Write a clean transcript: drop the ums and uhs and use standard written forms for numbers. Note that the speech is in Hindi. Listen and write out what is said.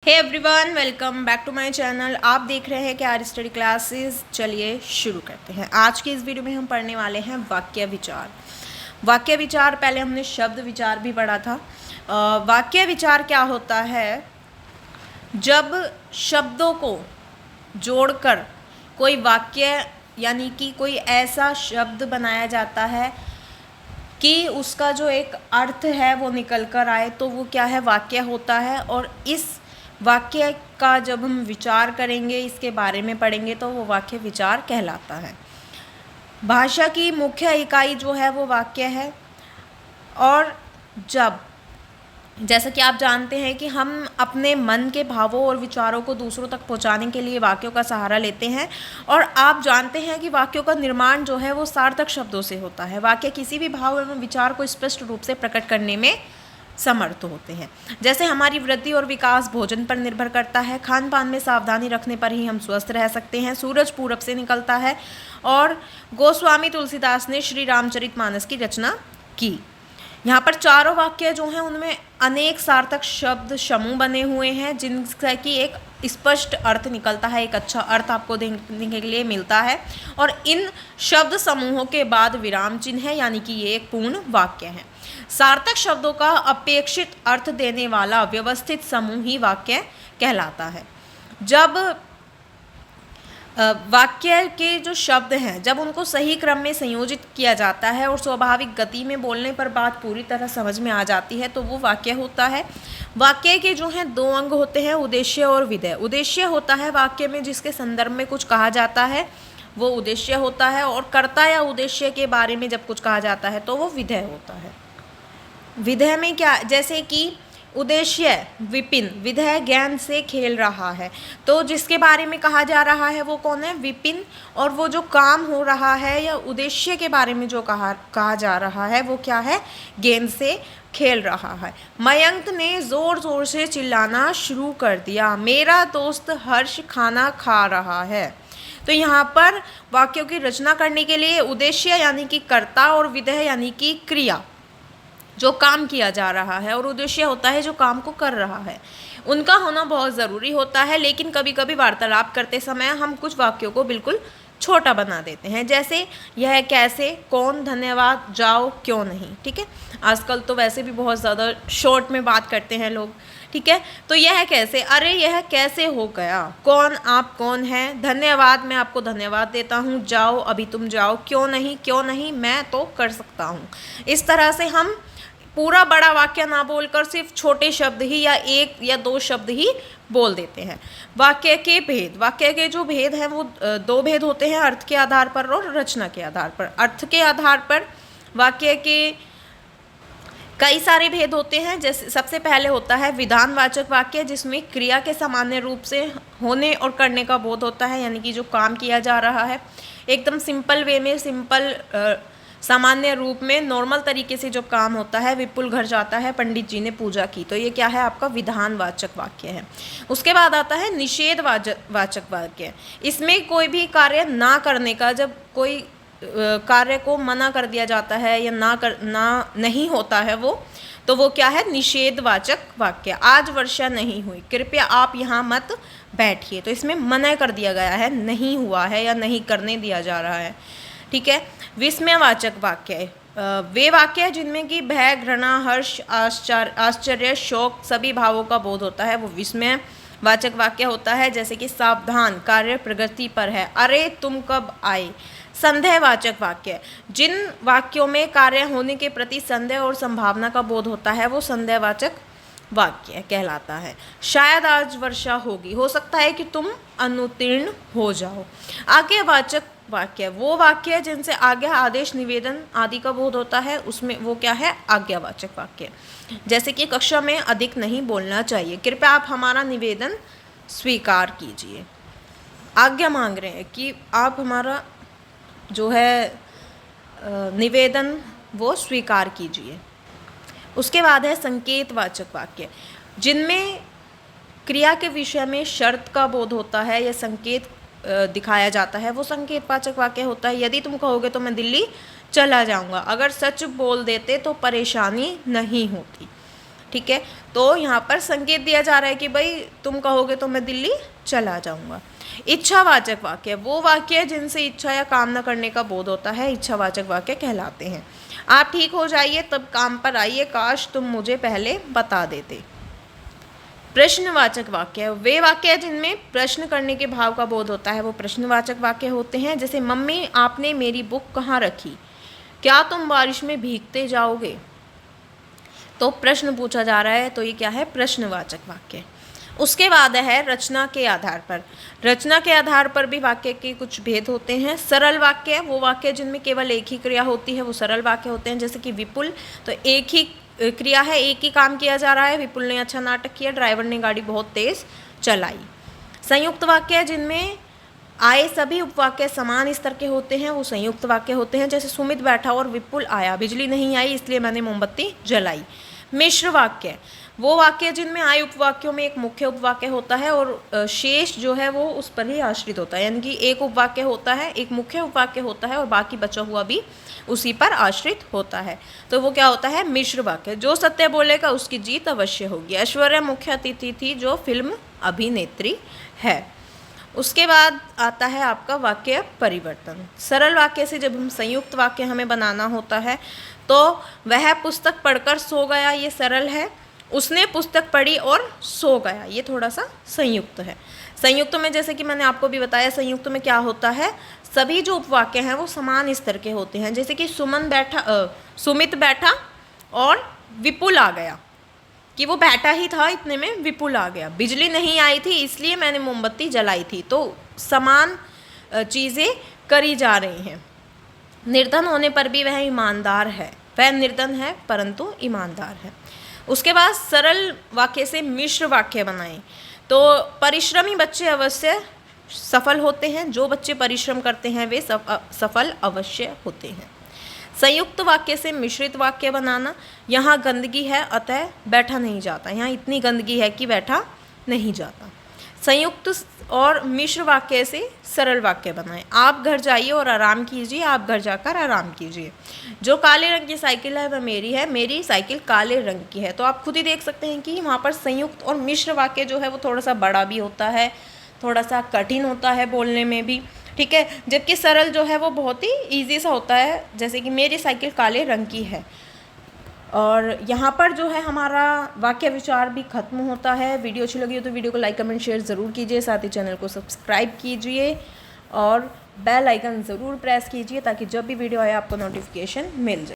Hey everyone, welcome back to my channel. आप देख रहे हैं क्या स्टडी क्लासेस। चलिए शुरू करते हैं। आज की इस वीडियो में हम पढ़ने वाले हैं वाक्य विचार। वाक्य विचार, पहले हमने शब्द विचार भी पढ़ा था। वाक्य विचार क्या होता है? जब शब्दों को जोड़कर कोई वाक्य यानी कि कोई ऐसा शब्द बनाया जाता है कि उसका जो एक अर्थ है वो निकल कर आए, तो वो क्या है? वाक्य होता है। और इस वाक्य का जब हम विचार करेंगे, इसके बारे में पढ़ेंगे, तो वो वाक्य विचार कहलाता है। भाषा की मुख्य इकाई जो है वो वाक्य है। और जैसा कि आप जानते हैं कि हम अपने मन के भावों और विचारों को दूसरों तक पहुंचाने के लिए वाक्यों का सहारा लेते हैं। और आप जानते हैं कि वाक्यों का निर्माण जो है वो सार्थक शब्दों से होता है। वाक्य किसी भी भाव एवं विचार को स्पष्ट रूप से प्रकट करने में समर्थ होते हैं। जैसे हमारी वृद्धि और विकास भोजन पर निर्भर करता है, खान पान में सावधानी रखने पर ही हम स्वस्थ रह सकते हैं। सूरज पूरब से निकलता है। और गोस्वामी तुलसीदास ने श्री रामचरितमानस की रचना की। यहाँ पर चारों वाक्य जो हैं उनमें अनेक सार्थक शब्द समूह बने हुए हैं, जिनसे कि एक स्पष्ट अर्थ निकलता है, एक अच्छा अर्थ आपको देखने के लिए मिलता है। और इन शब्द समूहों के बाद विराम चिन्ह है, यानी कि ये एक पूर्ण वाक्य है। सार्थक शब्दों का अपेक्षित अर्थ देने वाला व्यवस्थित समूह ही वाक्य कहलाता है। जब वाक्य के जो शब्द हैं, जब उनको सही क्रम में संयोजित किया जाता है और स्वाभाविक गति में बोलने पर बात पूरी तरह समझ में आ जाती है, तो वो वाक्य होता है। वाक्य के जो हैं दो अंग होते हैं, उद्देश्य और विधेय। उद्देश्य होता है वाक्य में जिसके संदर्भ में कुछ कहा जाता है, वो उद्देश्य होता है। और कर्ता या उद्देश्य के बारे में जब कुछ कहा जाता है तो वो विधेय होता है। विधेय में क्या, जैसे कि उद्देश्य विपिन, विधेय ज्ञान से खेल रहा है, तो जिसके बारे में कहा जा रहा है वो कौन है? विपिन। और वो जो काम हो रहा है या उद्देश्य के बारे में जो कहा जा रहा है वो क्या है? गेंद से खेल रहा है। मयंक ने जोर जोर से चिल्लाना शुरू कर दिया, मेरा दोस्त हर्ष खाना खा रहा है। तो यहाँ पर वाक्यों की रचना करने के लिए उद्देश्य यानी कि कर्ता और विधेय यानी कि क्रिया, जो काम किया जा रहा है, और उद्देश्य होता है जो काम को कर रहा है, उनका होना बहुत ज़रूरी होता है। लेकिन कभी कभी वार्तालाप करते समय हम कुछ वाक्यों को बिल्कुल छोटा बना देते हैं, जैसे यह कैसे, कौन, धन्यवाद, जाओ, क्यों नहीं। ठीक है, आजकल तो वैसे भी बहुत ज़्यादा शॉर्ट में बात करते हैं लोग। ठीक है, तो यह कैसे, अरे यह कैसे हो गया, कौन, आप कौन हैं, धन्यवाद, मैं आपको धन्यवाद देता हूँ, जाओ, अभी तुम जाओ, क्यों नहीं, क्यों नहीं, मैं तो कर सकता हूँ। इस तरह से हम पूरा बड़ा वाक्य ना बोलकर सिर्फ छोटे शब्द ही या एक या दो शब्द ही बोल देते हैं। वाक्य के भेद, वाक्य के जो भेद हैं वो दो भेद होते हैं, अर्थ के आधार पर और रचना के आधार पर। अर्थ के आधार पर वाक्य के कई सारे भेद होते हैं। जैसे सबसे पहले होता है विधानवाचक वाक्य, जिसमें क्रिया के सामान्य रूप से होने और करने का बोध होता है, यानी कि जो काम किया जा रहा है एकदम सिंपल वे में, सिंपल सामान्य रूप में, नॉर्मल तरीके से जो काम होता है। विपुल घर जाता है, पंडित जी ने पूजा की, तो ये क्या है? आपका विधानवाचक वाक्य है। उसके बाद आता है निषेधवाचक वाक्य। इसमें कोई भी कार्य ना करने का, जब कोई कार्य को मना कर दिया जाता है या नहीं होता है वो, तो वो क्या है? निषेधवाचक वाक्य। आज वर्षा नहीं हुई, कृपया आप यहाँ मत बैठिए, तो इसमें मना कर दिया गया है, नहीं हुआ है या नहीं करने दिया जा रहा है। ठीक है। विस्मयवाचक वाक्य, वे वाक्य जिनमें कि भय, घृणा, हर्ष, आश्चर्य, शोक सभी भावों का बोध होता है, वो विस्मयवाचक वाक्य होता है। जैसे कि सावधान, कार्य प्रगति पर है, अरे तुम कब आए। संदेहवाचक वाक्य, जिन वाक्यों में कार्य होने के प्रति संदेह और संभावना का बोध होता है वो संदेहवाचक वाक्य कहलाता है। शायद आज वर्षा होगी, हो सकता है कि तुम अनुत्तीर्ण हो जाओ। आज्ञावाचक वाक्य, वो वाक्य जिनसे आज्ञा, आदेश, निवेदन आदि का बोध होता है, उसमें वो क्या है? आज्ञावाचक वाक्य। जैसे कि कक्षा में अधिक नहीं बोलना चाहिए, कृपया आप हमारा निवेदन स्वीकार कीजिए। आज्ञा मांग रहे हैं कि आप हमारा जो है निवेदन वो स्वीकार कीजिए। उसके बाद है संकेतवाचक वाक्य, जिनमें क्रिया के विषय में शर्त का बोध होता है या संकेत दिखाया जाता है, वो संकेतवाचक वाक्य होता है। यदि तुम कहोगे तो मैं दिल्ली चला जाऊंगा, अगर सच बोल देते तो परेशानी नहीं होती। ठीक है, तो यहाँ पर संकेत दिया जा रहा है कि भाई तुम कहोगे तो मैं दिल्ली चला जाऊँगा। इच्छावाचक वाक्य, वो वाक्य जिनसे इच्छा या कामना करने का बोध होता है, इच्छावाचक वाक्य कहलाते हैं। आप ठीक हो जाइए तब काम पर आइए, काश तुम मुझे पहले बता देते। प्रश्नवाचक वाक्य, वे वाक्य जिनमें प्रश्न करने के भाव का बोध होता है वो प्रश्नवाचक वाक्य होते हैं। जैसे मम्मी आपने मेरी बुक कहाँ रखी, क्या तुम बारिश में भीगते जाओगे, तो प्रश्न पूछा जा रहा है, तो ये क्या है, प्रश्नवाचक वाक्य। उसके बाद है रचना के आधार पर। रचना के आधार पर भी वाक्य के कुछ भेद होते हैं। सरल वाक्य, वो वाक्य जिनमें केवल एक ही क्रिया होती है वो सरल वाक्य होते हैं। जैसे कि विपुल, तो एक ही क्रिया है, एक ही काम किया जा रहा है, विपुल ने अच्छा नाटक किया, ड्राइवर ने गाड़ी बहुत तेज चलाई। संयुक्त वाक्य, जिनमें आए सभी उपवाक्य समान स्तर के होते हैं वो संयुक्त वाक्य होते हैं। जैसे सुमित बैठा और विपुल आया, बिजली नहीं आई इसलिए मैंने मोमबत्ती जलाई। मिश्र वाक्य, वो वाक्य जिनमें आए उपवाक्यों में एक मुख्य उपवाक्य होता है और शेष जो है वो उस पर ही आश्रित होता है, यानी कि एक उपवाक्य होता है, एक मुख्य उपवाक्य होता है और बाकी बचा हुआ भी उसी पर आश्रित होता है, तो वो क्या होता है, मिश्र वाक्य। जो सत्य बोलेगा उसकी जीत अवश्य होगी। ऐश्वर्या मुख्य अतिथि थी जो फिल्म अभिनेत्री है। उसके बाद आता है आपका वाक्य परिवर्तन। सरल वाक्य से जब हम संयुक्त वाक्य हमें बनाना होता है तो वह पुस्तक पढ़कर सो गया, ये सरल है। उसने पुस्तक पढ़ी और सो गया, ये थोड़ा सा संयुक्त है। संयुक्त में जैसे कि मैंने आपको भी बताया, संयुक्त में क्या होता है, सभी जो उपवाक्य हैं वो समान स्तर के होते हैं। जैसे कि सुमित बैठा और विपुल आ गया, कि वो बैठा ही था इतने में विपुल आ गया। बिजली नहीं आई थी इसलिए मैंने मोमबत्ती जलाई थी, तो समान चीज़ें करी जा रही हैं। निर्धन होने पर भी वह ईमानदार है, वह निर्धन है परंतु ईमानदार है। उसके बाद सरल वाक्य से मिश्र वाक्य बनाएं, तो परिश्रमी बच्चे अवश्य सफल होते हैं, जो बच्चे परिश्रम करते हैं वे सफल अवश्य होते हैं। संयुक्त वाक्य से मिश्रित वाक्य बनाना, यहाँ गंदगी है अतः बैठा नहीं जाता, यहाँ इतनी गंदगी है कि बैठा नहीं जाता। संयुक्त और मिश्र वाक्य से सरल वाक्य बनाएं। आप घर जाइए और आराम कीजिए, आप घर जाकर आराम कीजिए। जो काले रंग की साइकिल है वह मेरी है, मेरी साइकिल काले रंग की है। तो आप खुद ही देख सकते हैं कि वहाँ पर संयुक्त और मिश्र वाक्य जो है वो थोड़ा सा बड़ा भी होता है, थोड़ा सा कठिन होता है बोलने में भी, ठीक है। जबकि सरल जो है वो बहुत ही ईजी सा होता है, जैसे कि मेरी साइकिल काले रंग की है। और यहाँ पर जो है हमारा वाक्य विचार भी खत्म होता है। वीडियो अच्छी लगी हो तो वीडियो को लाइक कमेंट शेयर ज़रूर कीजिए, साथ ही चैनल को सब्सक्राइब कीजिए और बेल आइकन ज़रूर प्रेस कीजिए ताकि जब भी वीडियो आए आपको नोटिफिकेशन मिल जाए।